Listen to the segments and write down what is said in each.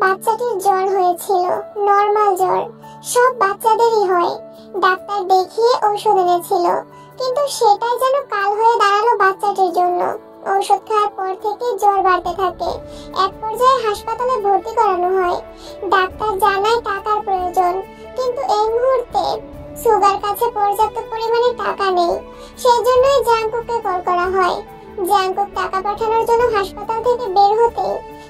বাচ্চাটির জ্বর হয়েছিল, নরমাল জ্বর, সব বাচ্চাদেরই হয়। ডাক্তার দেখিয়ে ঔষধ এনেছিল, কিন্তু সেটাই যেন কাল হয়ে দাঁড়ালো বাচ্চাটির জন্য। ঔষধ খাওয়ার পর থেকে জ্বর বাড়তে থাকে, এক পর্যায়ে হাসপাতালে ভর্তি করানো হয়। ডাক্তার জানায় টাকার প্রয়োজন, কিন্তু এই মুহূর্তে সুগার কাছে পর্যাপ্ত পরিমাণে টাকা নেই। সেই জন্যই জাংকুককে কল করা হয়। জাংকুক টাকা পাঠানোর জন্য হাসপাতাল থেকে বের হতে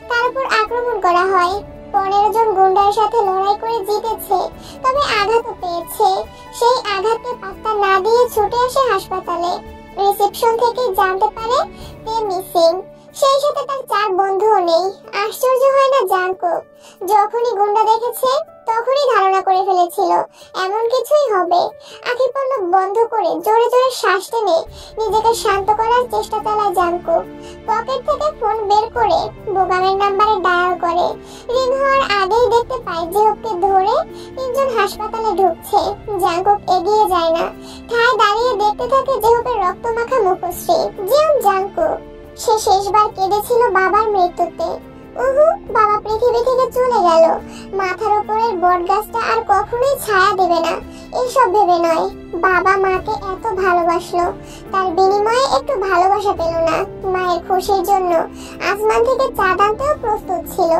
তার উপর আক্রমণ করা হয়। 15 জন গুন্ডার সাথে লড়াই করে জিতেছে, তবে আঘাতও পেয়েছে। সেই আঘাতকে পাত্তা না দিয়ে ছুটে আসে হাসপাতালে। রিসেপশন থেকে জানতে পারে তে মিসিং। সেই সাথে তার 4 বন্ধুও নেই। আশ্চর্য হয় না জাংকুক? যখনই গুন্ডা দেখেছে তখনই ধারণা করে ফেলেছিল এমন কিছুই হবে। আঁখি পল্লব বন্ধ করে জোরে জোরে শ্বাস টেনে নিজেকে শান্ত করার চেষ্টা চালায় জাংকুক। পকেট থেকে ফোন বের করে বোগামের নাম্বারে ডায়াল করে। রিং হওয়ার আগেই দেখতে পায় জিহবকে ধরে 3 জন হাসপাতালে ঢুকছে। জাংকুক এগিয়ে যায় না, ঠায় দাঁড়িয়ে দেখতে থাকে জিহবের রক্তমাখা মুখশ্রী। জাংকুক সে শেষবার কেঁদেছিল বাবার মৃত্যুতে। বাবা পৃথিবী থেকে চলে গেল, মাথার উপরের বটগাছটা আর কখনোই ছায়া দেবে না, এসব ভেবে নয়। বাবা মাকে এত ভালোবাসলো, তার বিনিময়ে একটু ভালোবাসা পেল না। মায়ের খুশির জন্য আসমান থেকে চাঁদ আনতেও প্রস্তুত ছিল,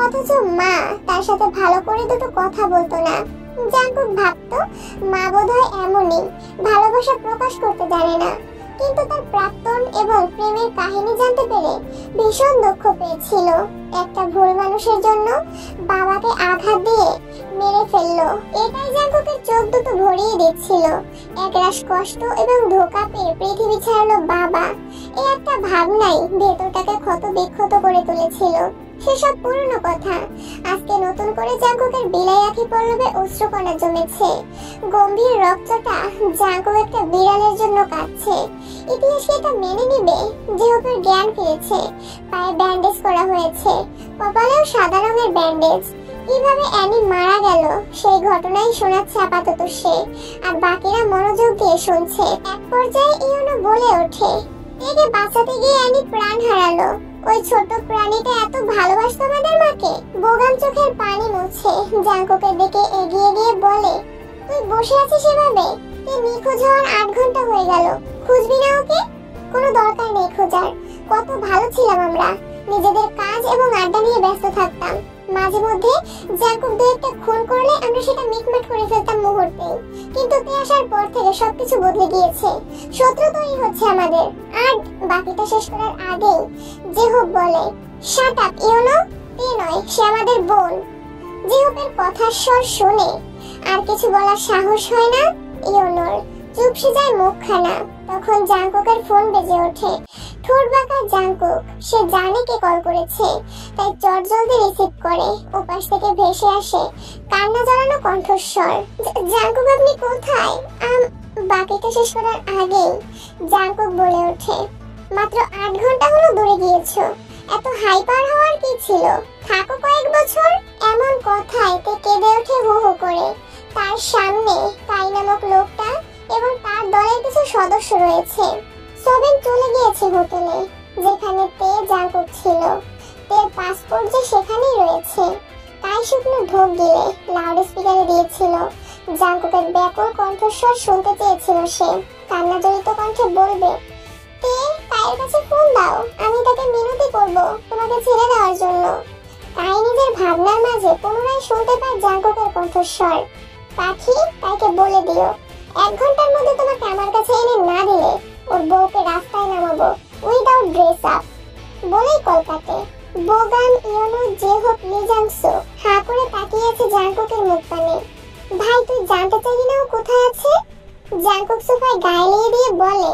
অথচ মা তার সাথে ভালো করে দুটো কথা বলতো না। জাংকুক ভাবতো মা বোধহয় এমনই, ভালোবাসা প্রকাশ করতে জানে না। কিন্তু তার প্রাক্তন এবং প্রেমের কাহিনী জানতে পেরে ভীষণ দুঃখ পেয়েছিল। একটা ভুল মানুষের জন্য বাবাকে আঘাত দিয়ে মেরে ফেললো, এটাই জাংকুকের চোখ দুটো ভরিয়ে দিচ্ছিল। একরাশ কষ্ট এবং ধোঁকা পেয়ে পৃথিবী ছাড়লো বাবা, এই একটা ভাবনাই ভেতরটাকে ক্ষত বিক্ষত করে তুলেছিল। সেসব পুরনো কথা। আজকে নতুন করে জাংকুকের বিলাই আঁখি পল্লবে অশ্রুকণা জমেছে। গম্ভীর রক্তটা জাংকুক একটা বিড়ালের জন্য কাঁদছে। ইতিহাস এটা মেনে নিবে? জিহবের জ্ঞান ফিরেছে, পায়ে ব্যান্ডেজ করা হয়েছে, কপালেও সাদা রঙের ব্যান্ডেজ। কিভাবে অ্যানি মারা গেল সেই ঘটনাই শোনাচ্ছে আপাতত সে, আর বাকিরা মনোযোগ দিয়ে শুনছে। এক পর্যায়ে ইয়োনো বলে ওঠে, একে বাঁচাতে গিয়ে অ্যানি প্রাণ হারালো। ওই ছোট প্রাণীটা এত ভালোবাসতো আমাদের মাকে। বোগাম চোখের পানি মুছে জাংকুকের দিকে এগিয়ে গিয়ে বলে, তুই বসে আছিস এভাবে? তুই নিখোঁজ হওয়ার 8 ঘন্টা হয়ে গেল, খুঁজবি না ওকে? কোনো দরকার নেই খোঁজার, কত ভালো ছিলাম আমরা, নিজেদের কাজ এবং আড্ডা নিয়ে ব্যস্ত থাকতাম। মাঝে মধ্যে জাংকুক 2-1টা খুন করলে আমরা সেটা মিটমাট করে ফেলতাম মুহূর্তেই, কিন্তু তে আসার পর থেকে সবকিছু বদলে গিয়েছে। শত্রু তৈরি হচ্ছে আমাদের। আর বাকিটা শেষ করার আগেই জিহব বলে, শাট আপ ইয়োনো, তে নয়, সে আমাদের বোন। জিহবের কথার স্বর শুনে আর কিছু বলার সাহস হয় না ইয়োনোর, চুপসে যায় মুখখানা। তখন জাংকুকের ফোন বেজে ওঠে। ঠোঁট বাঁকা জাংকুক, সে জানে কে কল করেছে, তাই চটজলদি রিসিভ করে। ওপাশ থেকে ভেসে আসে কান্না জড়ানো কণ্ঠস্বর, জাংকুক আপনি কোথায়? বাকিটা শেষ করার আগেই জাংকুক বলে ওঠে, মাত্র 8 ঘন্টা হলো দূরে গিয়েছো, এত হাইপার হওয়ার কি ছিল? থাকো কয়েক বছর। এমন কথায় তে কেঁদে ওঠে হু হু করে। তার সামনে কাই নামক লোকটা এবং তার দলের কিছু সদস্য রয়েছে। সোবেন চলে গিয়েছে হোটেলে, যেখানে তে জাংকুক ছিল। তের পাসপোর্ট যে সেখানেই রয়েছে, তাই শুকনো ঢোক গিলে লাউড স্পিকারে দিয়েছিল। জাংকুকের ব্যাকুল কণ্ঠস্বর শুনতে চেয়েছিল সে। কান্না জড়িত কণ্ঠে বলবে, তে কায়ের কাছে ফোন দাও, আমি তাকে মিনতি করব তোমাকে ছেড়ে দেওয়ার জন্য। তাই নিজের ভাবনার মাঝে পুনরায় শুনতে পায় জাংকুকের কণ্ঠস্বর, পাখি তাইকে বলে দিও 1 ঘন্টার মধ্যে তোমাকে আমার কাছে এনে না দিলে ওর বউকে রাস্তায় নামাবো উইদাউট ড্রেস আপ। বলেই কল কাটে। বোগান, ইয়োনো, জেহোপ, লি জাংসু হা করে তাকিয়ে আছে জাংকুকের মুখ পানে। ভাই তুই জানতে চাইলি না ও কোথায় আছে? জাংকুক সোফায় গায়ে লিয়ে দিয়ে বলে,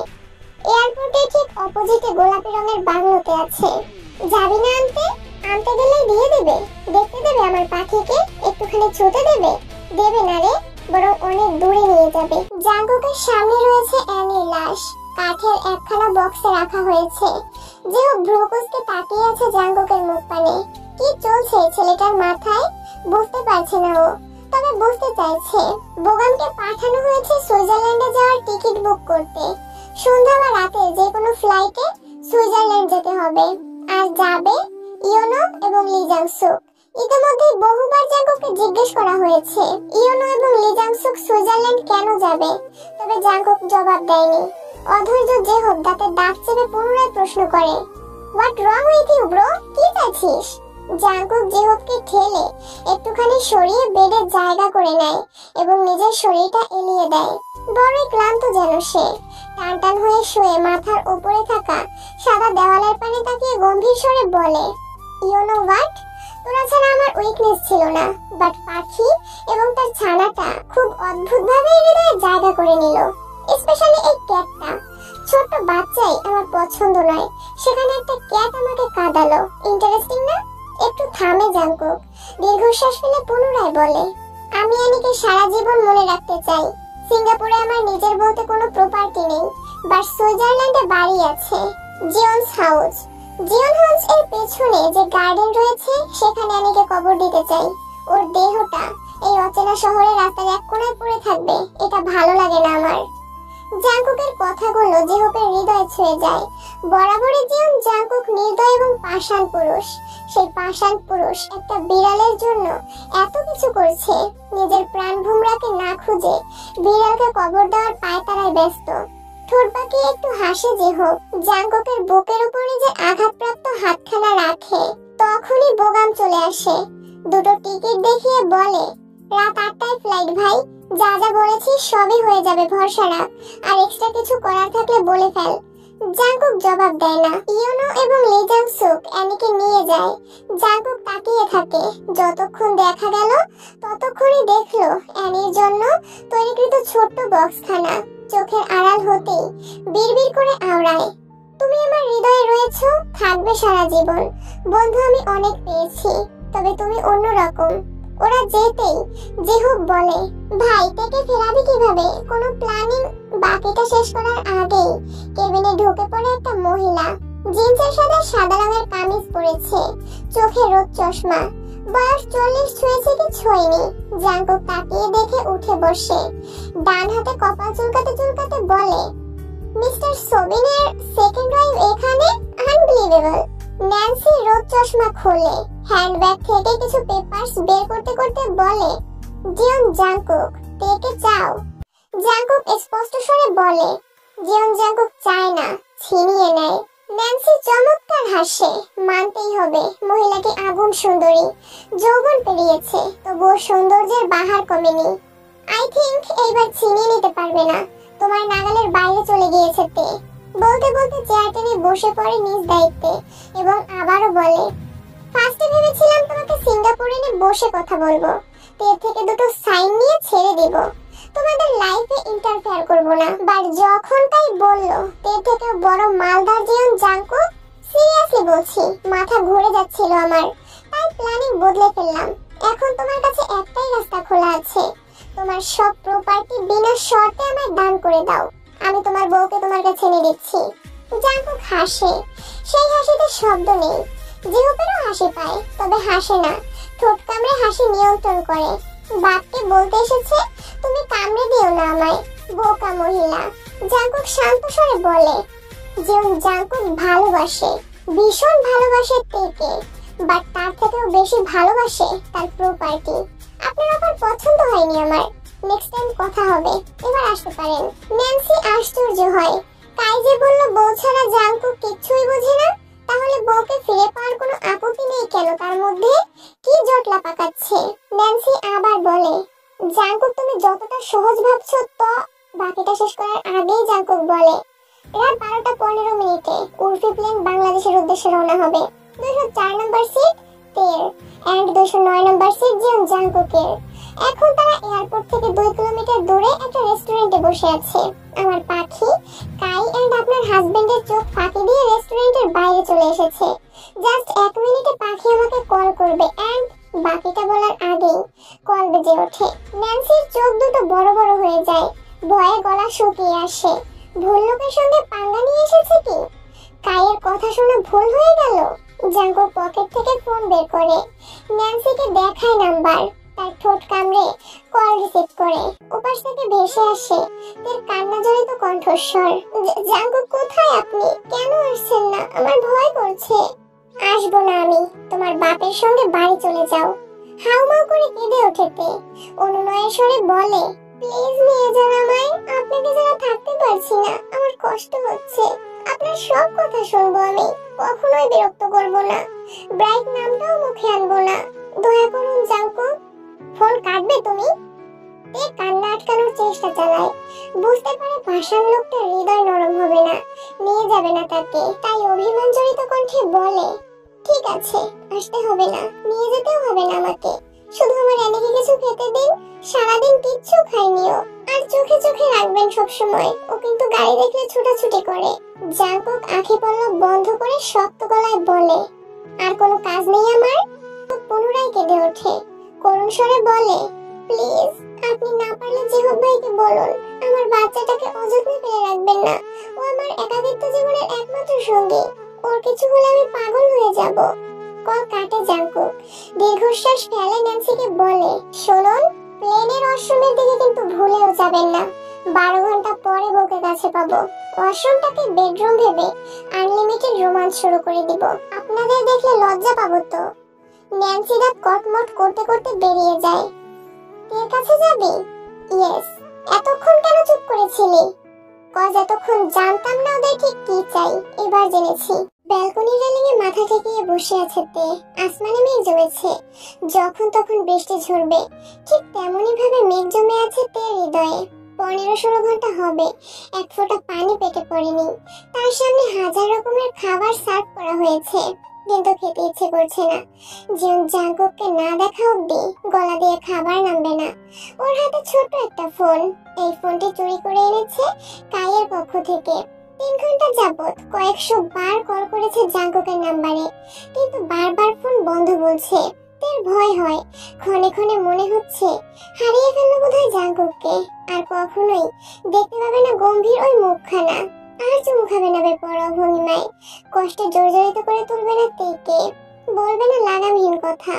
এয়ারপোর্টে ঠিক অপোজিটে গোলাপি রঙের বাংলোতে আছে। যাবি না আনতে? আনতে গেলেই দিয়ে দেবে। দেখতে দেবে আমার পাখিকে, একটুখানি ছুতে দেবে। দেবে না রে, বরং অনেক দূরে নিয়ে যাবে। জাংকুকের সামনে রয়েছে অ্যানির লাশ, কাঠের একখানা বক্সে রাখা হয়েছে। যে ভ্রুকুচকে তাকিয়ে আছে জাংকুকের মুখ পানে। কি চলছে ছেলেটার মাথায় বুঝতে পারছে না ও, তবে বুঝতে চাইছে। বোগানকে পাঠানো হয়েছে সুইজারল্যান্ডে যাওয়ার টিকিট বুক করতে। সন্ধ্যা বা রাতে যে কোনো ফ্লাইটে সুইজারল্যান্ড যেতে হবে। আর যাবে ইয়োনো এবং লি জাংসুক। ইতিমধ্যে বহুবার জাংকুককে জিজ্ঞেস করা হয়েছে ইয়োনো এবং লি জাংসুক সুইজারল্যান্ড কেন যাবে, তবে জাংকুক জবাব দেয়নি। অধৈর্য জেহোপ দাঁতে দাঁত চেপে পুনরায় প্রশ্ন করে, what wrong with you bro? কি চাইছিস? জাংকুক জেহোপকে ঠেলে একটুখানি সরিয়ে বেডে জায়গা করে নেয় এবং নিজের শরীরটা এলিয়ে দেয়। বড়ই ক্লান্ত যেন সে। টান টান হয়ে শুয়ে মাথার উপরে থাকা সাদা দেওয়ালের পানে তাকিয়ে গম্ভীর স্বরে বলে, ইউ নো হোয়াট, তোরা ছাড়া আমার উইকনেস ছিল না, বাট পাখি এবং তার ছানাটা খুব অদ্ভুতভাবে হৃদয়ে জায়গা করে নিল। স্পেশালি এই ক্যাটটা। ছোট্ট বাচ্চাই আমার পছন্দ নয়, সেখানে একটা ক্যাট আমাকে কাঁদালো। ইন্টারেস্টিং না? একটু থামে জাংকুক, দীর্ঘশ্বাস ফেলে পুনরায় বলে, আমি অ্যানিকে সারা জীবন মনে রাখতে চাই। সিঙ্গাপুরে আমার নিজের বলতে কোনো প্রপার্টি নেই, বাট সুইজারল্যান্ডে বাড়ি আছে, জিওনস হাউস। জিওন হাউস এর পেছনে যে গার্ডেন রয়েছে সেখানে অ্যানিকে কবর দিতে চাই। ওর দেহটা এই অচেনা শহরের রাস্তার এক কোণায় পড়ে থাকবে, এটা ভালো লাগে না আমার। জাংকুকের কথাগুলো জেহোপের হৃদয়ে ছুঁয়ে যায়। বরাবরই জিওন জাংকুক নির্দয় এবং পাষাণ পুরুষ। সেই পাষাণ পুরুষ একটা বিড়ালের জন্য এত কিছু করছে, নিজের প্রাণ ভোমরাকে না খুঁজে বিড়ালকে কবর দেওয়ার পায়তারায় ব্যস্ত। ঠোঁট বাঁকিয়ে একটু হাসে জেহোপ। জাংকুকের বুকের উপরে যে আঘাতপ্রাপ্ত হাতখানা রাখে, তখনই বোগাম চলে আসে। দুটো টিকিট দেখিয়ে বলে, রাত 8টায় ফ্লাইট ভাই, যা যা বলেছিস সবই হয়ে যাবে, ভরসা রাখ। আর এক্সট্রা কিছু করার থাকলে বলে ফেল। জাংকুক জবাব দেয় না। ইয়োনো এবং লি জাংসুক অ্যানিকে নিয়ে যায়। জাংকুক তাকিয়ে থাকে। যতক্ষণ দেখা গেল ততক্ষণই দেখলো অ্যানির জন্য তৈরিকৃত ছোট্ট বক্সখানা। চোখের আড়াল হতেই বিড়বিড় করে আওড়ায়, তুমি আমার হৃদয়ে রয়েছো, থাকবে সারা জীবন। বন্ধু আমি অনেক পেয়েছি, তবে তুমি অন্যরকম। ওরা যেতেই জেহোপ বলে, ভাই থেকে ফেরাবি কিভাবে? কোনো প্ল্যানিং? বাকিটা শেষ করার আগেই কেবিনে ঢুকে পড়ে একটা মহিলা। জিন্সের সাথে সাদা রঙের কামিজ পরেছে, চোখে রোদ চশমা। বয়স 40 ছুঁয়েছে কি ছোঁয়নি। জাংকুক তাকিয়ে দেখে উঠে বসে ডান হাতে কপাল চুলকাতে চুলকাতে বলে, মিস্টার সোবিনের সেকেন্ড ওয়াইফ এখানে? আনবিলিভেবল। ন্যান্সি রোদ চশমা খোলে, হ্যান্ডব্যাগ থেকে কিছু পেপারস বের করতে করতে বলে, জিওন জাংকুক, টেকে চাও? জাংকুক স্পষ্ট স্বরে বলে, জিওন জাংকুক চায় না, ছিনিয়ে নেয়। ন্যান্সি চমৎকার হাসে। মানতেই হবে, মহিলাটি আগুন সুন্দরী। যৌবন পেরিয়েছে, তবুও সৌন্দর্যের বাহার কমেনি। আই থিংক এইবার ছিনিয়ে নিতে পারবে না, তোমার নাগালের বাইরে চলে গিয়েছে তে। বলতে বলতে চেয়ার টেনে বসে পড়ে নিজ দায়িত্বে এবং আবারও বলে, ফার্স্টে ভেবেছিলাম তোমাকে সিঙ্গাপুরে নিয়ে বসে কথা বলবো, এর থেকে দুটো সাইন নিয়ে ছেড়ে দিব, তোমাদের লাইফে ইন্টারফেয়ার করব না। বাট যখন তাই বললো এর থেকে বড় মালদার জিওন জাংকুক, সিরিয়াসলি বলছি মাথা ঘুরে যাচ্ছিল আমার, তাই প্ল্যানিং বদলে ফেললাম। এখন তোমার কাছে একটাই রাস্তা খোলা আছে, তোমার সব প্রপার্টি বিনা শর্তে আমায় দান করে দাও, আমি তোমার বউকে তোমার কাছে এনে দিচ্ছি। জাংকুক হাসে, সেই হাসিতে শব্দ নেই। জিহোপেরও হাসি পায়, তবে হাসে না, ঠোঁট কামড়ে হাসি নিয়ন্ত্রণ করে। বাপকে বলতে এসেছে, তুমি কামড়ে দিও না আমায়, বোকা মহিলা। জাংকুক শান্ত স্বরে বলে, জিওন জাংকুক ভালোবাসে, ভীষণ ভালোবাসে তেকে, বাট তার থেকেও বেশি ভালোবাসে তার প্রপার্টি। আপনার আবার পছন্দ হয়নি আমার, নেক্সট টাইম কথা হবে, এবার আসতে পারেন। ন্যান্সি আশ্চর্য হয়, কাই যে বলল বউ ছাড়া জাংকুক কিচ্ছুই বোঝে না, তাহলে বউকে ফিরে পাওয়ার কোনো আপত্তি নেই কেন তার মধ্যে? কি জটলা পাকাচ্ছে? ন্যান্সি আবার বলে, জাংকুক তুমি যতটা সহজ ভাবছো তো। বাকিটা শেষ করার আগেই জাংকুক বলে, রাত 12টা 15 মিনিটে উর্ফি প্লেন বাংলাদেশের উদ্দেশ্যে রওনা হবে। 204 নম্বর সিট তের এন্ড 209 নম্বর সিট জিয়ন জাংকুকের। এখন তারা এয়ারপোর্ট থেকে 2 কিলোমিটার দূরে একটা রেস্টুরেন্টে বসে আছে। আমার পাখি কাই এন্ড আপনার হাজবেন্ডের চোখ ফাঁকি দিয়ে রেস্টুরেন্টের বাইরে চলে এসেছে। জাস্ট 1 মিনিটে পাখি আমাকে কল করবে এন্ড বাকিটা বলার আগেই কল বেজে ওঠে। ন্যান্সির চোখ দুটো বড় বড় হয়ে যায়, ভয়ে গলা শুকিয়ে আসে। ভুল লোকের সঙ্গে পাঙ্গা নিয়ে এসেছে কি? কাইয়ের কথা শুনে ভুল হয়ে গেল। জাঙ্কুক পকেট থেকে ফোন বের করে ন্যান্সিকে দেখায় নাম্বার। তার ঠোঁট কামড়ে কল রিসিভ করে। ওপাশ থেকে ভেসে আসে তার কান্না জড়িত কণ্ঠস্বর। জাঙ্কুক কোথায় আপনি? কেন আসছেন না? আমার ভয় করছে। আসবো না আমি, তোমার বাপের সঙ্গে বাড়ি চলে যাও। হাউমাউ করে কেঁদে ওঠে তে। অনুনয়ের স্বরে বলে, প্লিজ নিয়ে যান আমায়, আপনাকে ছাড়া থাকতে পারছি না, আমার কষ্ট হচ্ছে। আপনার সব কথা শুনবো আমি, কখনোই বিরক্ত করবো না, ব্রাইট নামটাও মুখে আনবো না, দয়া করুন জাঙ্কুক। ফোন কাটবে তুমি? তে কান্না আটকানোর চেষ্টা চালায়। বুঝতে পারে পাষাণ লোকটা হৃদয় নরম হবে না, নিয়ে যাবে না তাকে। তাই অভিমান জড়িত কণ্ঠে বলে, ঠিক আছে, আসতে হবে না, নিয়ে যেতেও হবে না আমাকে। শুধু আমার এনেকে কিছু খেতে দিন, সারাদিন কিচ্ছু খাইনিও। আর চোখে চোখে রাখবেন সবসময়, ও কিন্তু গাড়ি দেখলে ছুটাছুটি করে। জাঙ্কুক আঁখি পল্লব বন্ধ করে শক্ত গলায় বলে, আর কোনো কাজ নেই আমার? পুনরায় কেঁদে ওঠে, করুণ স্বরে বলে, প্লিজ আপনি না পারলে জিহব ভাইকে বলুন আমার বাচ্চাটাকে অযত্নে ফেলে রাখবেন না। ও আমার একাকিত্ব জীবনের একমাত্র সঙ্গী, ওর কিছু হলে আমি পাগল হয়ে যাব। কল কাটে জাঙ্কুক। দীর্ঘশ্বাস ফেলে ন্যান্সিকে বলে, শুনুন, প্লেনের ওয়াশরুমের দিকে কিন্তু ভুলেও যাবেন না। 12 ঘন্টা পরে বউকে কাছে পাবো। ওয়াশরুমটাকে বেডরুম ভেবে আনলিমিটেড রোমান্স শুরু করে দিব। আপনাদের দেখলে লজ্জা পাবো তো। ন্যান্সি দাঁত কটমট করতে করতে বেরিয়ে যায়। এর কাছে যাবি? ইয়েস। এতক্ষণ কেন চুপ করেছিলি? কজ এতক্ষণ জানতাম না ওদের ঠিক কি চাই, এবার জেনেছি। ব্যালকনি রেলিং এ মাথা ঠেকিয়ে বসে আছে তে। আসমানে মেঘ জমেছে, যখন তখন বৃষ্টি ঝরবে, ঠিক তেমনি ভাবে মেঘ জমে আছে তে হৃদয়ে। 15-16 ঘন্টা হবে এক ফোঁটা পানি পেটে পড়েনি। তার সামনে হাজার রকমের খাবার সার্ভ করা হয়েছে, কিন্তু খেতে ইচ্ছে করছে না। জিয়ন জাঙ্কুককে না দেখা অব্দি গলা দিয়ে খাবার নামবে না। ওর হাতে ছোট একটা ফোন, এই ফোনটি চুরি করে এনেছে কাইয়ের পক্ষ থেকে। 3 ঘন্টা যাবত কয়েকশো বার কল করেছে জাঙ্কুকের নাম্বারে, কিন্তু বারবার ফোন বন্ধ বলছে। তের ভয় হয়, ক্ষণে ক্ষণে মনে হচ্ছে হারিয়ে ফেললো বোধহয় জাঙ্কুককে। আর কখনোই দেখতে পাবে না গম্ভীর ওই মুখখানা, আর চুমু খাবে না বেপরোয়া ভঙ্গিমায়, কষ্টে জর্জরিত করে তুলবে না তেকে, বলবে না লাগামহীন কথা।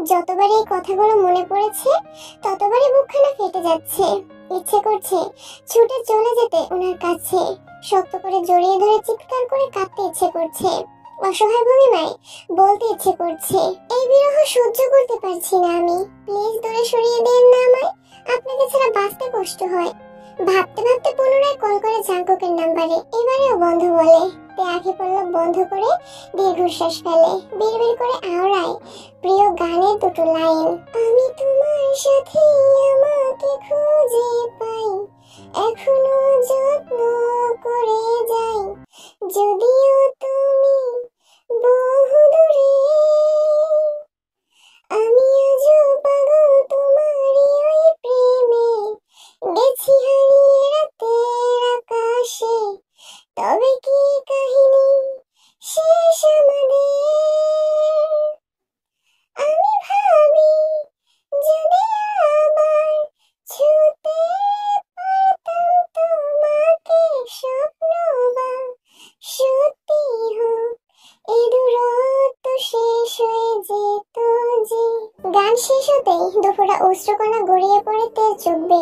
যতবার এই কথাগুলো মনে পড়েছে ততবারই বুকখানা ফেটে যাচ্ছে। ইচ্ছে করছে ছুটে চলে যেতে ওনার কাছে, শক্ত করে জড়িয়ে ধরে চিৎকার করে কাঁদতে ইচ্ছে করছে। অসহায় ভঙ্গিমায় বলতে ইচ্ছে করছে, এই বিরহ সহ্য করতে পারছি না আমি, প্লিজ দূরে সরিয়ে দেন না আমায়, আপনাকে ছাড়া বাঁচতে কষ্ট হয়। ভাবতে ভাবতে পুনরায় কল করে জাঙ্কুকের নাম্বারে, এবারেও বন্ধ বলে। তে আঁখি পল্লব বন্ধ করে দীর্ঘশ্বাস ফেলে, বিড়বিড় করে আওড়ায় প্রিয় গানের দুটো লাইন। আমি তোমার সাথে আমাকে খুঁজে পাই, এখনো যত্ন করে যাই, যদিও তুমি বহু দূরে, আমি আজও পাগল তোমারই ওই প্রেমে, গেছি হারিয়ে রাতের আকাশে, তবে কি কাহিনী শেষ আমাদের। আমি ভাবি যদি আবার ছুতে পারতাম তোমাকে, স্বপ্ন বা সত্যি হোক, এই দূরত্ব শেষ হয়ে যেত যে। গান শেষ হতেই দুপুরা অশ্রুকণা গড়িয়ে পড়ে তেজ চুকবে।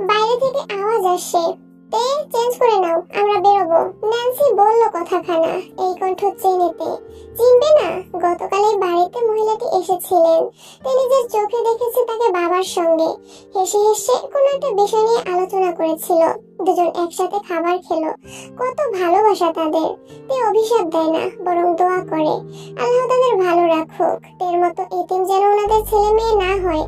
বাইরে থেকে আওয়াজ আসে, তে চেঞ্জ করে নাও, আমরা বেরোবো। ন্যান্সি বলল কথাখানা এই কণ্ঠ চেনেতে। চিনবে না? গতকাল এই বাড়িতে মহিলাটি এসেছিলেন, তে নিজের চোখে দেখেছে তাকে বাবার সঙ্গে হেসে হেসে কোনো একটা বিষয় নিয়ে আলোচনা করেছিল। দুজন একসাথে খাবার খেলো, কত ভালোবাসা তাদের। তে অভিশাপ দেয় না, বরং দোয়া করে আল্লাহ তাদের ভালো রাখুক। তের মতো এতিম যেন ওনাদের ছেলে মেয়ে না হয়।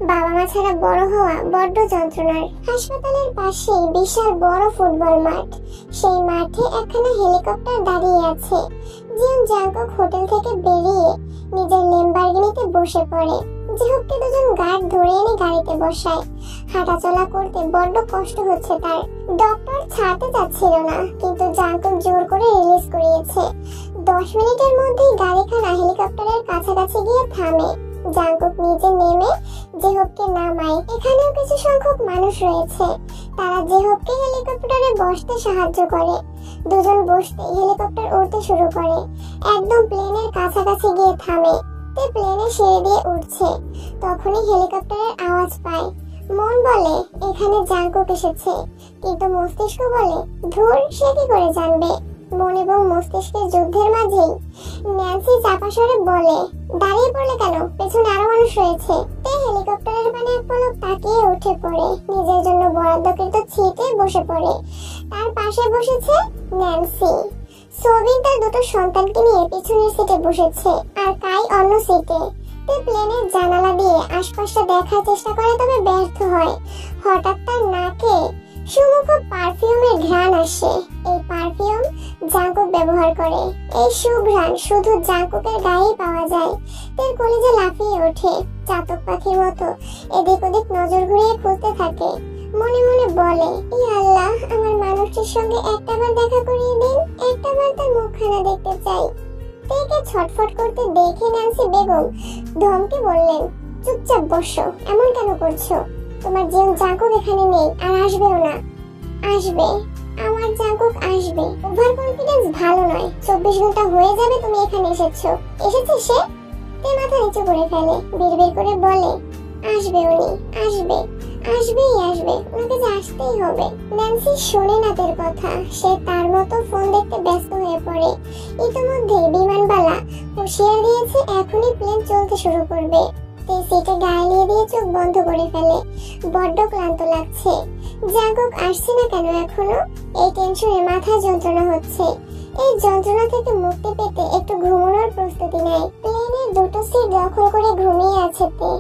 বাবা মা ছাড়া বড় হওয়া বড্ড যন্ত্রণার। হাসপাতালের পাশে বিশাল বড় ফুটবল মাঠ, সেই মাঠে একখানা হেলিকপ্টার দাঁড়িয়ে আছে। জিয়ন জাংকুক হোটেল থেকে বেরিয়ে নিজের ল্যাম্বরগিনিতে বসে পড়ে। জিহুককে দুজন গার্ড ধরে এনে গাড়িতে বসায়। হাঁটাচলা করতে বড্ড কষ্ট হচ্ছে তার। ডক্টর ছাড়তে চাচ্ছিল না, কিন্তু জাংকুক জোর করে রিলিজ করিয়েছে। 10 মিনিটের মধ্যেই গাড়িখানা হেলিকপ্টারের কাছাকাছি গিয়ে থামে। জাংকুক নিচে নেমে জেহবকে নামায়। এখানেও কিছু সংখ্যক মানুষ রয়েছে, তারা জেহবকে হেলিকপ্টারে বসতে সাহায্য করে। দুজন বসতে হেলিকপ্টার উড়তে শুরু করে। একদম প্লেনের কাছাকাছি গিয়ে থামে। তে প্লেনে সিঁড়ি দিয়ে উঠছে, তখনই হেলিকপ্টারের আওয়াজ পায়। মন বলে এখানে জাংকুক এসেছে, কিন্তু মস্তিষ্ক বলে ধুর, সে কি করে জানবে। মন এবং মস্তিষ্কের যুদ্ধের মাঝেই ন্যান্সি চাপা স্বরে বলে, দাঁড়িয়ে পড়লে কেন, পেছনে আরো মানুষ রয়েছে। তে হেলিকপ্টারের পানে এক পলক তাকিয়ে উঠে পড়ে, নিজের জন্য বরাদ্দকৃত সিটে বসে পড়ে। তার পাশে বসেছে ন্যান্সি। সোভিন তার দুটো সন্তানকে নিয়ে পিছনের সিটে বসেছে, আর কাই অন্য সিটে। তে প্লেনের জানালা দিয়ে আশপাশটা দেখার চেষ্টা করে, তবে ব্যর্থ হয়। হঠাৎ তার নাকে সুমুখ পারফিউমের ঘ্রাণ আসে। এই পারফিউম জাংকুক ব্যবহার করে। এই সুঘ্রাণ শুধু জাংকুকের গায়েই পাওয়া যায়। তার কলিজা লাফিয়ে ওঠে, চাতক পাখির মতো এদিক ওদিক নজর ঘুরিয়ে খুঁজতে থাকে। মনে মনে বলে, ই আল্লাহ, আমার মানুষটির সঙ্গে একটাবার দেখা করিয়ে দিন, একটাবার তার মুখখানা দেখতে চাই। তেকে ছটফট করতে দেখে ন্যান্সি বেগম ধমকে বললেন, চুপচাপ বসো, এমন কেন করছো? তোমার জিয়ন জাংকুক এখানে নেই, আর আসবেও না। আসবে, আমার জাংকুক আসবে। ওভার কনফিডেন্স ভালো নয়। 24 ঘন্টা হয়ে যাবে তুমি এখানে এসেছো। এসেছে সে? তে মাথা নিচু করে ফেলে, বিড়বিড় করে বলে, আসবে উনি, আসবে, আসবেই আসবে, ওনাকে যে আসতেই হবে। ন্যান্সি শোনে না তের কথা। সে তার মতো ফোন দেখতে ব্যস্ত হয়ে পড়ে। ইতিমধ্যে বিমানবালা হুঁশিয়ার দিয়েছে এখনই প্লেন চলতে শুরু করবে। তে সিটে গায়ে দিয়ে চোখ বন্ধ করে ফেলে। বড্ড ক্লান্ত লাগছে। জাংকুক আসছে না কেন এখনো? এই টেনশনে মাথা যন্ত্রণা হচ্ছে। এই যন্ত্রণা থেকে মুক্তি পেতে একটু ঘুমানোর প্রস্তুতি নেয়। প্লেনের দুটো সিট দখল করে ঘুমিয়ে আছে তে।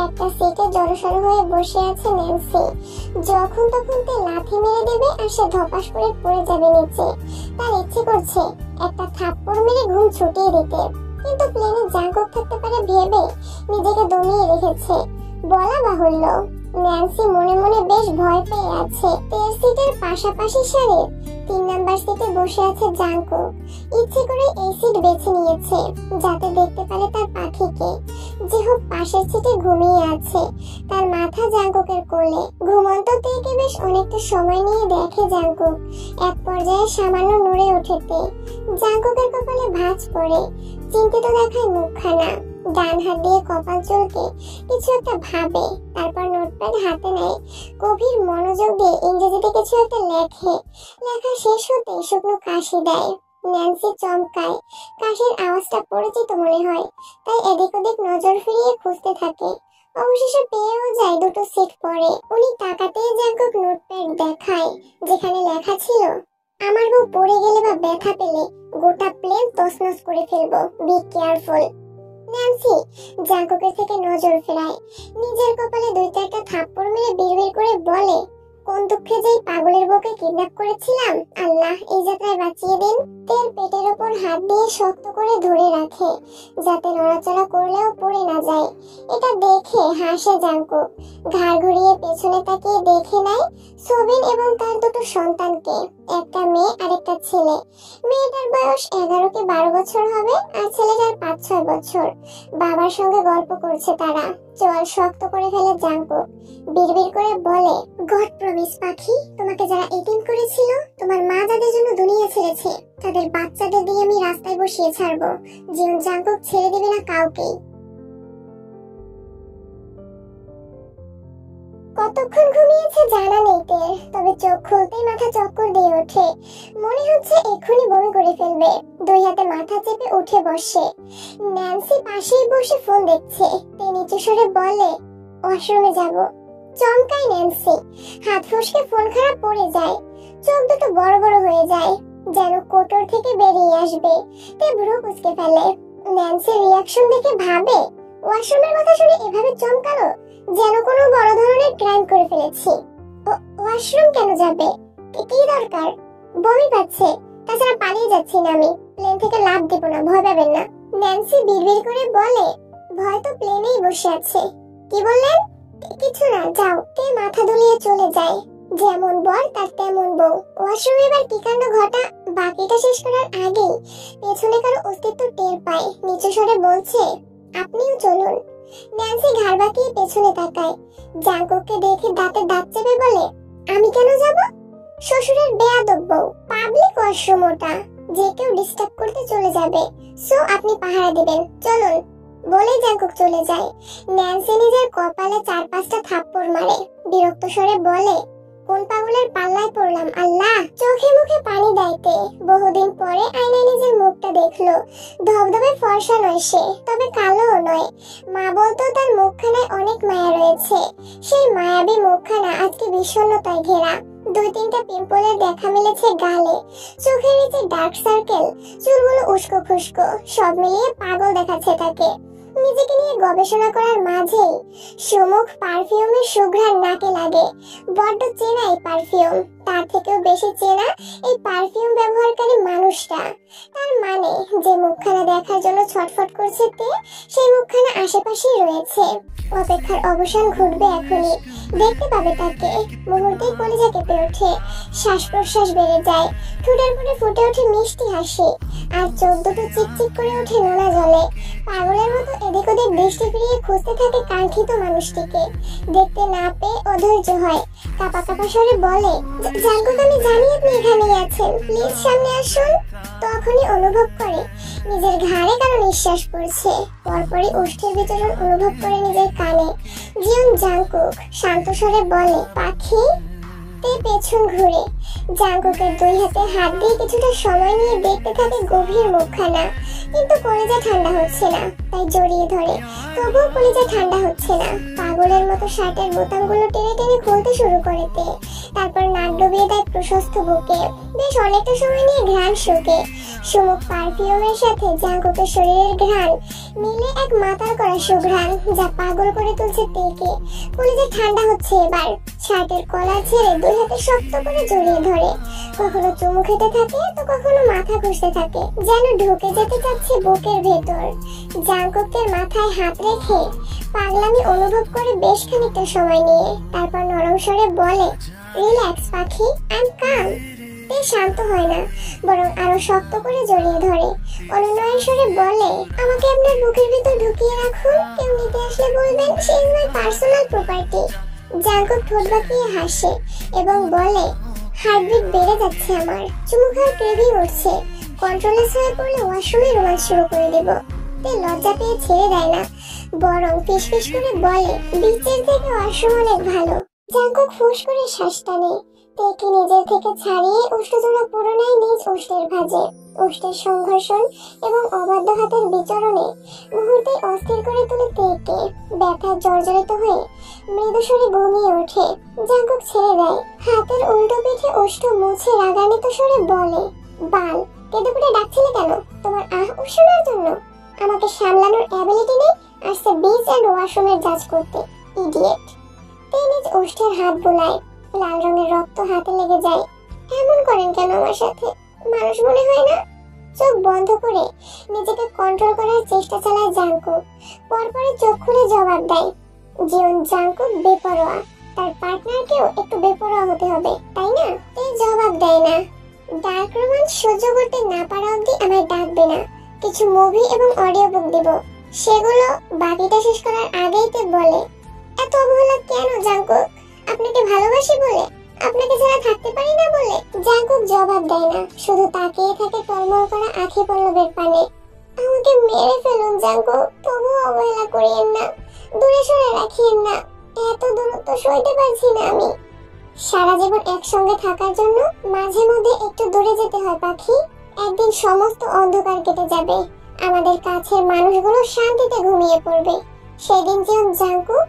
একটা সিটে জড়সড় হয়ে বসে আছে ন্যান্সি। যখন তখন তে লাথি মেরে দেবে আর সে ধপাস করে পড়ে যাবে নিচে। তার ইচ্ছে করছে একটা থাপ্পড় মেরে ঘুম ছুটিয়ে দিতে, কিন্তু প্লেনে জাংকুক থাকতে পারে ভেবে নিজেকে দমিয়ে রেখেছে। বলা বাহুল্য, ন্যান্সি মনে মনে বেশ ভয় পেয়ে আছে। তের সিটের পাশাপাশি সারির 3 নাম্বার সিটে বসে আছে জাংকুক। ইচ্ছে করে এই সিট বেছে নিয়েছে যাতে দেখতে পারে তার পাখিকে। যেহেতু পাশের সিটে ঘুমিয়ে আছে, তার মাথা জাংকুকের কোলে। ঘুমন্ত তেকে বেশ অনেকটা সময় নিয়ে দেখে জাংকুক। এক পর্যায়ে সামান্য নড়ে ওঠে তে। জাংকুকের কপালে ভাঁজ পড়ে। চিন্তিত দেখায় মুখখানা। ডান হাত দিয়ে কপাল চুলকে কিছু একটা ভাবে, তারপর নোটপ্যাড হাতে নেয়। গভীর মনোযোগ দিয়ে ইংরেজিতে কিছু একটা লেখে। লেখা শেষ হতেই শুকনো কাশি দেয়। ন্যান্সি চমকায়। কাশির আওয়াজটা পরিচিত মনে হয়, তাই এদিক ওদিক নজর ফিরিয়ে খুঁজতে থাকে। অবশেষে পেয়েও যায় দুটো সিট পরে। উনি তাকাতেই জাংকুক নোটপ্যাড দেখায়, যেখানে লেখা ছিল, আমার বউ পড়ে গেলে বা ব্যথা পেলে গোটা প্লেন তছনছ করে ফেলবো, বি কেয়ারফুল। ন্যান্সি জাংকুকের থেকে নজর ফেরায়। নিজের কপালে 2-4টা থাপ্পড় মেরে বিড়বিড় করে বলে, কোন দুঃখে যে পাগলের বউকে কিডন্যাপ করেছিলাম, আল্লাহ এই যাত্রায় বাঁচিয়ে দিন। তের পেটের উপর হাত দিয়ে শক্ত করে ধরে রাখে, যাতে নড়াচড়া করলেও পড়ে না যায়। এটা দেখে হাসে জাংকুক। ঘাড় ঘুরিয়ে পেছনে তাকিয়ে দেখে নেয় সোবিন এবং তার দুটো সন্তানকে, একটা মেয়ে আর একটা ছেলে। মেয়েটার বয়স 11 কি 12 বছর হবে, আর ছেলেটার 5-6 বছর। বাবার সঙ্গে গল্প করছে তারা। চোয়াল শক্ত করে ফেলে জাংকুক। বিড়বিড় করে বলে, গড প্রমিস পাখি, তোমাকে যারা এতিম করেছিল, তোমার মা যাদের জন্য দুনিয়া ছেড়েছে, তাদের বাচ্চাদের দিয়ে আমি রাস্তায় বসিয়ে ছাড়বো। জীবন জাংকুক ছেড়ে দেবে না কাউকেই। কতক্ষণ ঘুমিয়েছে জানা নেই তের, তবে চোখ খুলতেই মাথা চক্কর দিয়ে ওঠে। মনে হচ্ছে এক্ষুনি বমি করে ফেলবে। 2 হাতে মাথা চেপে উঠে বসে। ন্যান্সি পাশেই বসে ফোন দেখছে। তে নিচু স্বরে বলে, ওয়াশরুমে যাব। চমকায় ন্যান্সি। হাত ফসকে ফোন খারাপ পড়ে যায়। চোখ দুটো বড় বড় হয়ে যায়, যেন কোটর থেকে বেরিয়ে আসবে। তে ভ্রু কুঁচকে ফেলে। ন্যান্সির রিয়াকশন দেখে ভাবে, ওয়াশরুমের কথা শুনে এভাবে চমকালো, যেন কোনো বড় ধরনের ক্রাইম করে ফেলেছি। ওয়াশরুম কেন যাবে? কি দরকার? বমি পাচ্ছে, তাছাড়া পালিয়ে যাচ্ছি না আমি। প্লেন থেকে লাফ দেব না, ভয় পাবেন না। ন্যান্সি বিড়বিড় করে বলে, ভয় তো প্লেনেই বসে আছে। কি বললেন? কিছু না, যাও। তে মাথা দুলিয়ে চলে যায়। যেমন বর তার তেমন বউ। ওয়াশরুমে এবার কি কাণ্ড ঘটা, বাকিটা শেষ করার আগেই পেছনে কারো অস্তিত্ব টের পায়। নিচু স্বরে বলছে, আপনিও চলুন। ন্যান্সি ঘাড় বাঁকিয়ে পেছনে তাকায়। জাঙ্কুককে দেখে দাঁতে দাঁত চেপে বলে, আমি কেন যাব? শ্বশুরের বেয়াদব বউ, পাবলিক ওয়াশরুম ওটা, যে কেউ ডিস্টার্ব করতে চলে যাবে, সো আপনি পাহারা দিবেন, চলুন। বলে জাঙ্কুক চলে যায়। ন্যান্সি নিজের কপালে 4-5টা থাপ্পড় মারে। বিরক্ত স্বরে বলে, কোন পাগলের পাল্লায় পড়লাম আল্লাহ। চোখে মুখে পানি দেয়তে বহুদিন পরে আয়নায় নিজের মুখটা দেখলো। ধবধবে ফর্সা নয় সে, তবে কালোও নয়। মা বলতো তার মুখখানায় অনেক মায়া রয়েছে। সেই মায়াবী মুখখানা আজকে বিষণ্ণতায় ঘেরা। 2-3টা পিম্পলের দেখা মিলেছে গালে, চোখের নিচে ডার্ক সার্কেল, চুলগুলো উস্কো খুস্কো, সব মিলিয়ে পাগল দেখাচ্ছে তাকে। নিজেকে নিয়ে গবেষণা করার মাঝেই সুমুখ পারফিউমের সুঘ্রাণ নাকে লাগে। বড্ড চেনা এই পারফিউম, তার থেকেও বেশি চেনা এই পারফিউম ব্যবহারকারী মানুষটা। তার মানে যে মুখখানা দেখার জন্য ছটফট করছে তে, সেই মুখখানা আশেপাশেই রয়েছে। অপেক্ষার অবসান ঘটবে এখনই, দেখতে পাবে তাকে। মুহূর্তেই কলিজা কেঁপে ওঠে, শ্বাস প্রশ্বাস বেড়ে যায়, ঠোঁটের উপরে ফুটে ওঠে মিষ্টি হাসি, আর চোখ দুটো চিকচিক করে ওঠে নোনা জলে। পাগলের মতো এদিক ওদিক দৃষ্টি ফিরিয়ে খুঁজতে থাকে কাঙ্ক্ষিত মানুষটিকে। দেখতে না পেয়ে অধৈর্য হয়, কাঁপা কাঁপা স্বরে বলে, জাঙ্কুক আমি জানি আপনি এখানেই আছেন, প্লিজ সামনে আসুন। তখনই অনুভব করে নিজের ঘাড়ে কারো নিঃশ্বাস পড়ছে। পরপরই ওষ্ঠের বিচরণ অনুভব করে নিজের কানে। জিয়ন জাঙ্কুক শান্ত স্বরে বলে, পাখি। তে পেছন ঘুরে জাঙ্কুকের 2 হাতে হাত দিয়ে কিছুটা সময় নিয়ে দেখতে থাকে গভীর মুখখানা। কিন্তু কলিজা ঠান্ডা হচ্ছে না, তাই জড়িয়ে ধরে। তবুও কলিজা ঠান্ডা হচ্ছে না। পাগলের মতো শার্টের বোতামগুলো টেনে টেনে খুলতে শুরু করে তে। তারপর নাক ডুবিয়ে দেয় প্রশস্ত বুকে। বেশ অনেকটা সময় নিয়ে ঘ্রাণ শুকে। সুমুখ পারফিউমের সাথে জাঙ্কুকের শরীরের ঘ্রাণ মিলে এক মাতাল করা সুঘ্রাণ, যা পাগল করে তুলছে তেকে। কলিজা ঠান্ডা হচ্ছে এবার। শার্টের কলার ছেড়ে 2 হাতে শক্ত করে জড়িয়ে ধরে। কখনো চুমু খেতে থাকে, তো কখনো মাথা ঘষতে থাকে, যেন ঢুকে যেতে চাচ্ছে বুকের ভেতর। জাঙ্কুকের মাথায় হাত রেখে পাগলামি অনুভব করে বেশ খানিকটা সময় নিয়ে তারপর নরম স্বরে বলে, রিল্যাক্স পাখি, আই এম কাম। তে শান্ত হয় না, বরং আরো শক্ত করে জড়িয়ে ধরে। অনুনয়ের স্বরে বলে, আমাকে আপনার বুকের ভিতর ঢুকিয়ে রাখুন, কেউ নিতে আসলে বলবেন she is my personal property. Jungkook ঠোঁট বাঁকিয়ে হাসে এবং বলে, হার্টবিট বেড়ে যাচ্ছে আমার, চুমু খাওয়ার ক্রেভিং উঠছে, কন্ট্রোলেস হয়ে পড়লে ওয়াশরুমে রোমান্স শুরু করে দেব। তে লজ্জা পেয়ে ছেড়ে দেয় না, বরং ফিসফিস করে বলে, বিচের থেকে ওয়াশরুম অনেক ভালো। জাঙ্কুক ফুস করে শ্বাস টানে। তেকে নিজের থেকে ছাড়িয়ে উষ্ঠজোড়া পুরোনায় নিজ ওষ্ঠের ভাঁজে। ওষ্ঠের সংঘর্ষণ এবং অবাধ্য হাতের বিচরণে মুহূর্তে অস্থির করে তুলে তেকে। ব্যথায় জর্জরিত হয়ে মৃদুস্বরে ঘুমিয়ে ওঠে। জাঙ্কুক ছেড়ে দেয়। হাতের উল্টো পিঠে ওষ্ঠ মুছে রাগান্বিত স্বরে বলে, বাল, কেঁদে পড়ে ডাকছিলে কেন? তোমার আহ উৎসনের জন্য? আমাকে সামলানোর অ্যাবিলিটি নেই, আসছে বিচ এন্ড ওয়াশরুমের জাজ করতে, ইডিয়েট। তে নিজ ওষ্ঠের হাত বুলায়। লাল রঙের রক্ত হাতে লেগে যায়। এমন করেন কেন আমার সাথে? মানুষ মনে হয় না? চোখ বন্ধ করে নিজেকে কন্ট্রোল করার চেষ্টা চালায় জাঙ্কুক। পরপরে চোখ খুলে জবাব দেয়, জীবন জাঙ্কুক বেপরোয়া, তার পার্টনারকেও একটু বেপরোয়া হতে হবে, তাই না? এই জবাব দেয় না। ডার্ক রোমান্স সহ্য করতে না পারা অবধি আমায় ডাকবে না। কিছু মুভি এবং অডিও বুক দিব, সেগুলো বাকিটা শেষ করার আগেই তে বলে, এত অবহেলা কেন জাঙ্কুক? আপনাকে ভালোবাসি বলে? আপনাকে ছাড়া থাকতে পারি না বলে? জাঙ্কুক জবাব দেয় না, শুধু তাকিয়ে থাকে টলমল করা আঁখি পল্লবের পানে। আমাকে মেরে ফেলুন জাঙ্কুক, তবুও অবহেলা করিয়েন না, দূরে সরে রাখিয়েন না। এত দূরত্ব সইতে পারছি না আমি। সারা জীবন একসঙ্গে থাকার জন্য মাঝে মধ্যে একটু দূরে যেতে হয় পাখি। একদিন সমস্ত অন্ধকার কেটে যাবে, আমাদের কাছের মানুষগুলো শান্তিতে ঘুমিয়ে পড়বে। সেদিন যেমন জাঙ্কুক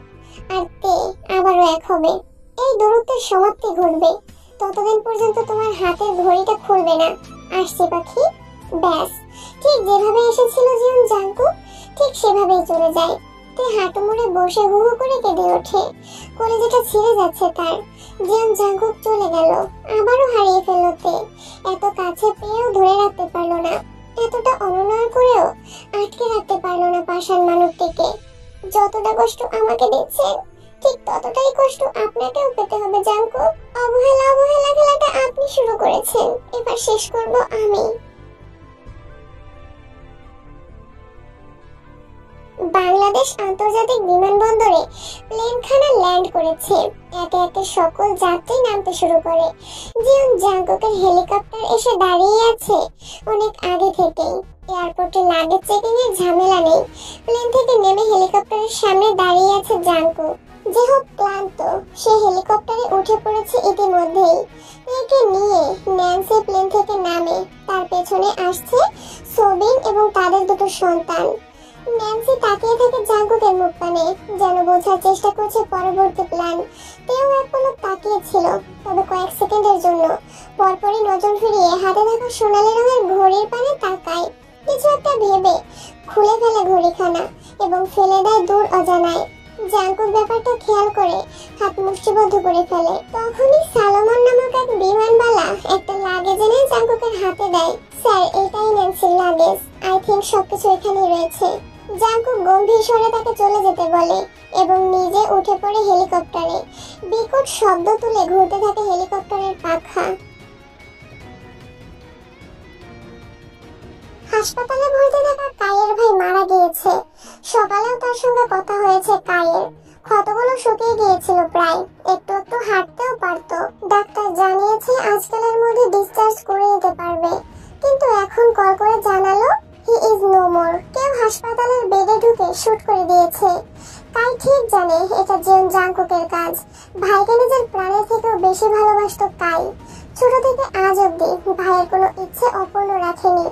আর তে আবারও এক হবে। এই দূরত্বের সমাপ্তি ঘটবে। ততদিন পর্যন্ত তোমার হাতের ঘড়িটা খুলবে না। আসছে পাখি। ব্যাস, ঠিক যেভাবে এসেছিল জীবন জাঙ্কুক, ঠিক সেভাবেই চলে যায়। তে হাঁটু মুড়ে বসে হু হু করে কেঁদে ওঠে। কলিজাটা ছিঁড়ে যাচ্ছে তার। জীবন জাঙ্কুক চলে গেল, আবারও হারিয়ে ফেলল তে। এত কাছে পেয়েও ধরে রাখতে পারলো না। যতটা কষ্ট আমাকে দিচ্ছেন ঠিক ততটাই কষ্ট আপনাকেও পেতে হবে জাঙ্কুক। অবহেলা অবহেলা খেলাটা আপনি শুরু করেছেন, এবার শেষ করব আমি। বাংলাদেশ আন্তর্জাতিক বিমানবন্দরে প্লেনখানা ল্যান্ড করেছে। একে একে সকল যাত্রী নামতে শুরু করে। জিয়ন জাঙ্কুকের হেলিকপ্টার এসে দাঁড়িয়ে আছে অনেক আগে থেকেই। এয়ারপোর্টে লাগেজ চেকিং এর ঝামেলা নেই। প্লেন থেকে নেমে হেলিকপ্টারের সামনে দাঁড়িয়ে আছে জাঙ্কুক। যে হোক ক্লান্ত, সে হেলিকপ্টারে উঠে পড়েছে ইতিমধ্যেই। মেয়েকে নিয়ে ন্যান্সি প্লেন থেকে নামে। তার পেছনে আসছে সোবিন এবং তাদের দুটো সন্তান। ন্যান্সি তাকিয়ে থেকে জাঙ্কুকের মুখ পানে, যেন বোঝার চেষ্টা করছে পরবর্তী প্ল্যান। তেও এক পলক তাকিয়েছিল, তবে কয়েক সেকেন্ডের জন্য। পরপরই নজর ফিরিয়ে হাতে থাকা সোনালী রঙের ঘড়ির পানে তাকায়। কিছু একটা ভেবে খুলে ফেলে ঘড়িখানা এবং ফেলে দেয় দূর অজানায়। জাঙ্কুক ব্যাপারটা খেয়াল করে হাত মুষ্টিবদ্ধ করে ফেলে। তখনই সালোমন নামক এক বিমানবালা একটা লাগেজ এনে জাঙ্কুকের হাতে দেয়। স্যার, এটাই ন্যান্সির লাগেজ। আই থিংক সবকিছু এখানেই রয়েছে। জাঙ্কুক গম্ভীর স্বরে তাকে চলে যেতে বলে এবং নিজে উঠে পড়ে হেলিকপ্টারে। বিকট শব্দ তুলে ঘুরতে থাকে হেলিকপ্টারের পাখা। হাসপাতালে ভর্তি থাকা কায়ের ভাই মারা গিয়েছে। সকালেও তার সঙ্গে কথা হয়েছে কায়ের। ক্ষতগুলো শুকিয়ে গিয়েছিল প্রায়, একটু একটু হাঁটতেও পারত। ডাক্তার জানিয়েছে আজকালের মধ্যে ডিসচার্জ করে নিতে পারবে, কিন্তু এখন কল করে জানালো হি ইজ নো মোর। কেউ হাসপাতালের বেডে ঢুকে শুট করে দিয়েছে। কাই ঠিক জানে এটা জিয়ন জাঙ্কুকের কাজ। ভাইকে নিজের প্রাণের থেকেও বেশি ভালোবাসত কাই। ছোট থেকে আজ অব্দি ভাইয়ের কোনো ইচ্ছে অপূর্ণ রাখেনি।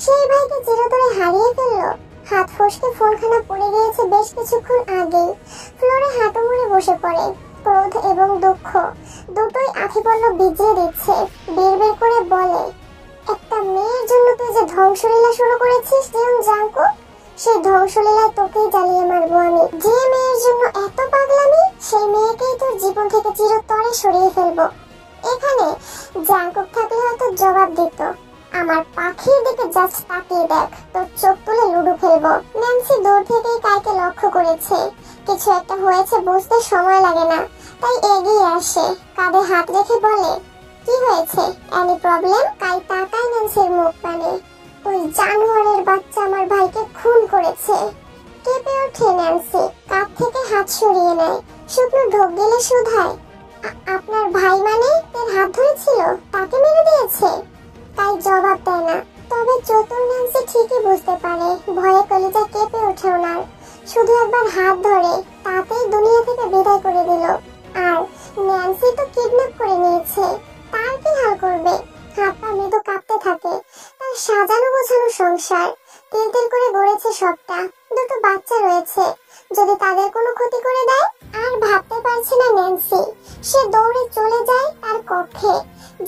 সেই ভাইকে চিরতরে হারিয়ে ফেললো। হাত ফসকে ফোনখানা পড়ে গিয়েছে বেশ কিছুক্ষণ আগেই। ফ্লোরে হাঁটু মুড়ে বসে পড়ে। ক্রোধ এবং দুঃখ দুটোই আধিপল্য ভিজিয়ে দিচ্ছে। বিড়বিড় করে বলে, একটা মেয়ের জন্য তুই যে ধ্বংসলীলা শুরু করেছিস জিয়ন জাঙ্কুক, সেই ধ্বংসলীলায় তোকেই জ্বালিয়ে মারবো আমি। যে মেয়ের জন্য এত পাগলামি, সেই মেয়েকেই তোর জীবন থেকে চিরতরে সরিয়ে ফেলবো। এখানে জাঙ্কুক থাকলে হয়তো জবাব দিত, আমার পাখির দিকে জাস্ট তাকিয়ে দেখ, তোর চোখ তুলে লুডো খেলবো। ন্যান্সি দূর থেকেই কাইকে লক্ষ্য করেছে। কিছু একটা হয়েছে বুঝতে সময় লাগে না, তাই এগিয়ে আসে, কাঁধে হাত রেখে বলে, কি হয়েছে, এনি প্রবলেম? কাই তাকায় ন্যান্সির মুখ পানে। ওই জানোয়ারের বাচ্চা আমার ভাইকে খুন করেছে। কেঁপে ওঠে ন্যান্সি, কাঁধ থেকে হাত সরিয়ে নেয়। শুকনো ঢোক গেলে শুধায়, আপনার ভাই মানে এর হাত ধরেছিল, তাকে মেরে দিয়েছে? তাই জবাব দেয় না। তবে চতুর ন্যান্সি ঠিকই বুঝতে পারে ভয়ে কলিজা কেঁপে ওঠে ওনার। শুধু একবার হাত ধরে তাতেই দুনিয়া থেকে বিদায় করে দিল। আর ন্যান্সি তো কিডন্যাপ করে নিয়েছে, তার কি হাল করবে? হাত পা মৃদু কাঁপতে থাকে। তার সাজানো গোছানো সংসার তিল তিল করে গড়েছে সবটা। দুটো বাচ্চা রয়েছে, যদি তাদের কোনো ক্ষতি করে দেয়? আর ভাবতে পারছে না ন্যান্সি। সে দৌড়ে চলে যায় তার কক্ষে।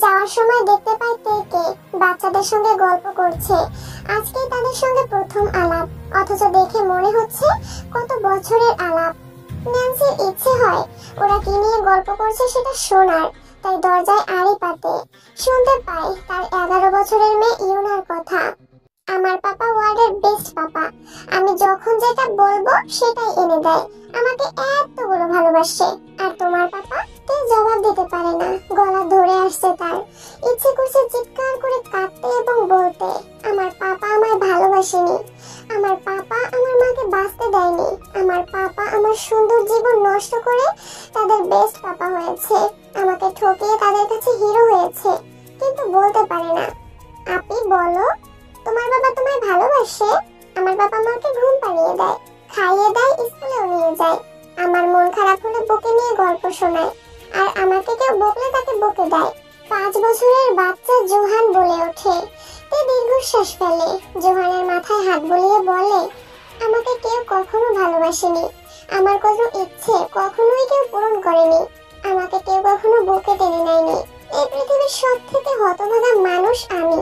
যাওয়ার সময় দেখতে পায় তেকে বাচ্চাদের সঙ্গে গল্প করছে। আজকেই তাদের সঙ্গে প্রথম আলাপ, অথচ দেখে মনে হচ্ছে কত বছরের আলাপ। ন্যান্সির ইচ্ছে হয় ওরা কি নিয়ে গল্প করছে সেটা শোনার, তাই দরজায় আড়ি পাতে। শুনতে পায় তার 11 বছরের মেয়ে ইউনার কথা। আমার পাপা ওয়ার্ল্ডের বেস্ট পাপা, আমি যখন যেটা বলবো সেটাই এনে দেয়, আমাকে এতগুলো ভালোবাসে। আর তোমার পাপা? তে জবাব দিতে পারে না, গলা ধরে আসছে তার। ইচ্ছে করছে চিৎকার করে কাঁদতে এবং বলতে, আমার পাপা আমায় ভালোবাসেনি, আমার পাপা আমার মাকে বাঁচতে দেয়নি, আমার পাপা আমার সুন্দর জীবন নষ্ট করে তাদের বেস্ট পাপা হয়েছে, আমাকে ঠকিয়ে তাদের কাছে হিরো হয়েছে, কিন্তু বলতে পারে না। আপনি বলো, তোমার বাবা তোমায় ভালোবাসে? আমার বাবা মাকে ঘুম পাড়িয়ে দেয়, খাইয়ে দেয়, স্কুলেও নিয়ে যায়, আমার মন খারাপ হলে বকে নিয়ে গল্প শোনায়, আর আমাকে কেউ বকলে তাকে বকে দেয়। 5 বছরের বাচ্চা জোহান বলে ওঠে। তে দীর্ঘশ্বাস ফেলে। জোহানের মাথায় হাত বুলিয়ে বলে, আমাকে কেউ কখনো ভালোবাসেনি, আমার কোনো ইচ্ছে কখনোই কেউ পূরণ করেনি, আমাকে কেউ কখনো বুকে টেনে নেয়নি। এই পৃথিবীর সব থেকে হতভাগা মানুষ আমি,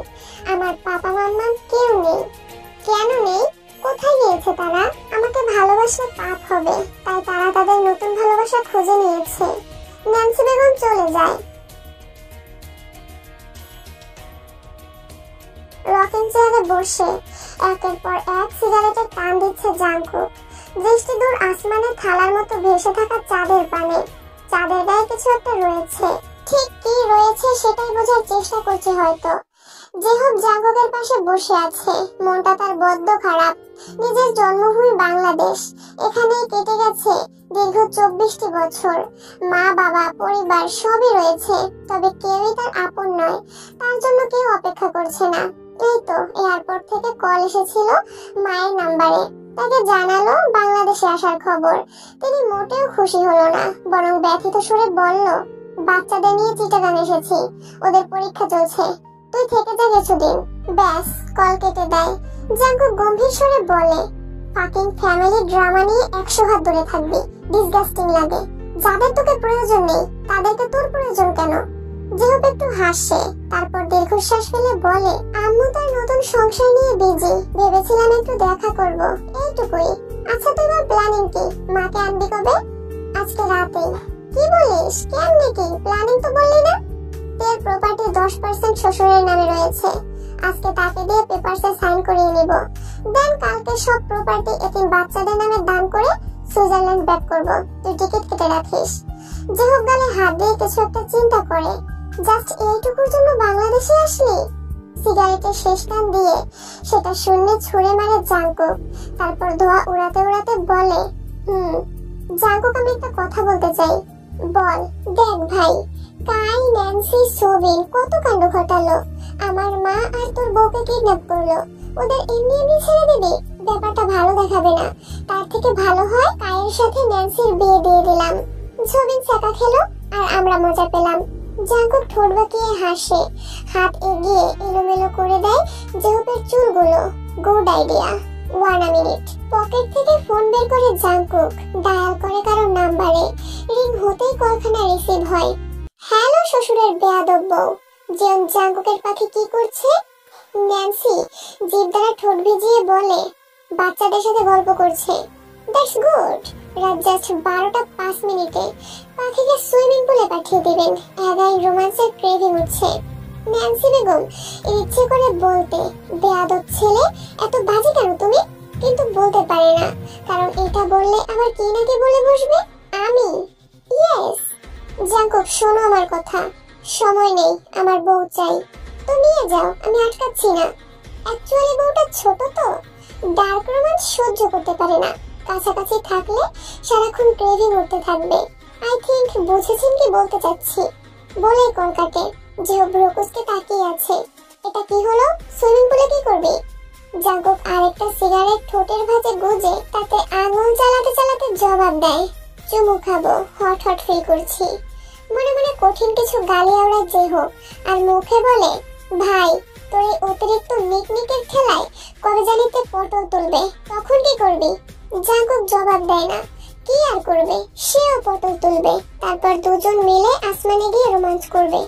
আমার পাপা মাম্মা কেউ নেই। কেন নেই? কোথায় গিয়েছে তারা? আমাকে ভালোবাসলে পাপ হবে, তাই তারা তাদের নতুন ভালোবাসা খুঁজে নিয়েছে। ন্যান্সি বেগম চলে যায়। রকিং চেয়ারে বসে একের পর এক সিগারেটের টান দিচ্ছে জাঙ্কুক। দৃষ্টি দূর আসমানের থালার মতো ভেসে থাকা চাঁদের পানে। চাঁদের গায়ে কিছু একটা রয়েছে, ঠিক কি রয়েছে সেটাই বোঝার চেষ্টা করছে হয়তো। জেহব জাঙ্কুকের পাশে বসে আছে, মনটা তার বড্ড খারাপ। নিজের জন্মভূমি বাংলাদেশ, এখানেই কেটে গেছে দীর্ঘ 24টি বছর। মা বাবা পরিবার সবই রয়েছে, তবে কেউই তার আপন নয়। তার জন্য কেউ অপেক্ষা করছে না। এই তো এয়ারপোর্ট থেকে কল এসেছিল মায়ের নাম্বারে, তাকে জানালো বাংলাদেশে আসার খবর। তিনি মোটেও খুশি হলো না, বরং ব্যথিত সুরে বলল, বাচ্চাদের নিয়ে চিটাগাং এসেছি, ওদের পরীক্ষা চলছে, তুই থেকে যা কিছুদিন। ব্যাস, কল কেটে দেয়। জাঙ্কুক গম্ভীর স্বরে বলে, ফাকিং ফ্যামিলি ড্রামা নিয়ে 100 হাত দূরে থাকবি, ডিসগাস্টিং লাগে। যাদের তোকে প্রয়োজন নেই তাদেরকে তোর প্রয়োজন কেন? জেহব একটু হাসে, তারপর দীর্ঘশ্বাস ফেলে বলে, আম্মু তার নতুন সংসার নিয়ে বিজি, ভেবেছিলাম একটু দেখা করব, এইটুকুই। আচ্ছা তোমার প্ল্যানিং কি? মাকে আনবি কবে? আজকে রাতেই। কি বলিস? কেমনে কি প্ল্যানিং তো বললি না? তের প্রপার্টি 10% শ্বশুরের নামে রয়েছে, আজকে তাকে দিয়ে পেপারসে সাইন করিয়ে নিব। দেন কালকে সব প্রপার্টি এতিম বাচ্চাদের নামে দান করে সুইজারল্যান্ড ব্যাক করব। তুই টিকিট কেটে রাখিস। জেহব গালে হাত দিয়ে কিছু একটা চিন্তা করে, জাস্ট এইটুকুর জন্য বাংলাদেশে আসলি? সিগারেটের শেষ টান দিয়ে সেটা শূন্যে ছুঁড়ে মারে জাঙ্কুক, তারপর ধোঁয়া উড়াতে উড়াতে বলে, জাঙ্কুক আমি একটা কথা বলতে চাই। বল। দেখ ভাই, কাই, ন্যান্সি, সোবিন কত কাণ্ড ঘটালো। আমার মা আর তোর বউকে কিডন্যাপ করলো, ওদের এমনি এমনি ছেড়ে দিবি? ব্যাপারটা ভালো দেখাবে না। তার থেকে ভালো হয় কায়ের সাথে ন্যান্সির বিয়ে দিয়ে দিলাম। সোবিন চাকা খেলো আর আমরা মজা পেলাম। জাঙ্কুক ঠোঁট বাঁকিয়ে হাসে, হাত এগিয়ে এলোমেলো করে দেয় জেহবের চুলগুলো। Good idea. 1 মিনিট। পকেট থেকে ফোন বের করে জাঙ্কুক ডায়াল করে কারো নাম্বারে। রিং হতেই কলখানা রিসিভ হয়। হ্যালো শ্বশুরের বেয়াদব বউ। জাঙ্কুকের পাখি কি করছে? ন্যান্সি জিভ দ্বারা ঠোঁট ভিজিয়ে বলে, বাচ্চাদের সাথে গল্প করছে। That's good. রাত জাস্ট 12:05 পাখিকে সুইমিং পুলে পাঠিয়ে দিবেন, এগাই রোমান্সের ক্রেভিং উঠছে। ন্যান্সি বেগম ইচ্ছে করে বলতে, বেয়াদব ছেলে, এত বাজে কেন তুমি? কিন্তু বলতে পারে না, কারণ এটা বললে আবার কি নাকি বলে বসবে। আমি ইয়েস। জাঙ্কুক শোনো আমার কথা, সময় নেই, আমার বউ চাই। তো নিয়ে যাও, আমি আটকাচ্ছি না। অ্যাকচুয়ালি বউটা ছোট তো, ডার্ক রোমান্স সহ্য করতে পারে না। কাছাকাছি থাকলে সারাক্ষণ ক্রেভিং উঠতে থাকবে। আই থিংক বুঝেছেন কি বলতে চাচ্ছি। বলেই কল কাটে। জেহব ব্রোকুসকে তাকিয়ে আছে। এটা কি হলো? সুইমিং পুলে কি করবি? জাঙ্কুক আরেকটা সিগারেট ঠোঁটের ভাঁজে গুজে তাতে আঙুল চালাতে চালাতে জবাব দেয়, চুমু খাবো, হট হট ফিল করছি। মনে মনে কঠিন কিছু গালি আওড়ায় জেহব, আর মুখে বলে, ভাই তোর এই অতিরিক্ত নিকনিকের ঠেলায় কবে জানিতে পটল তুলবে, তখন কি করবি? জাঙ্কুক জবাব দেয় না। কি আর করবে, সেও পটল তুলবে, তারপর দুজন মিলে আসমানে গিয়ে রোমান্স করবে।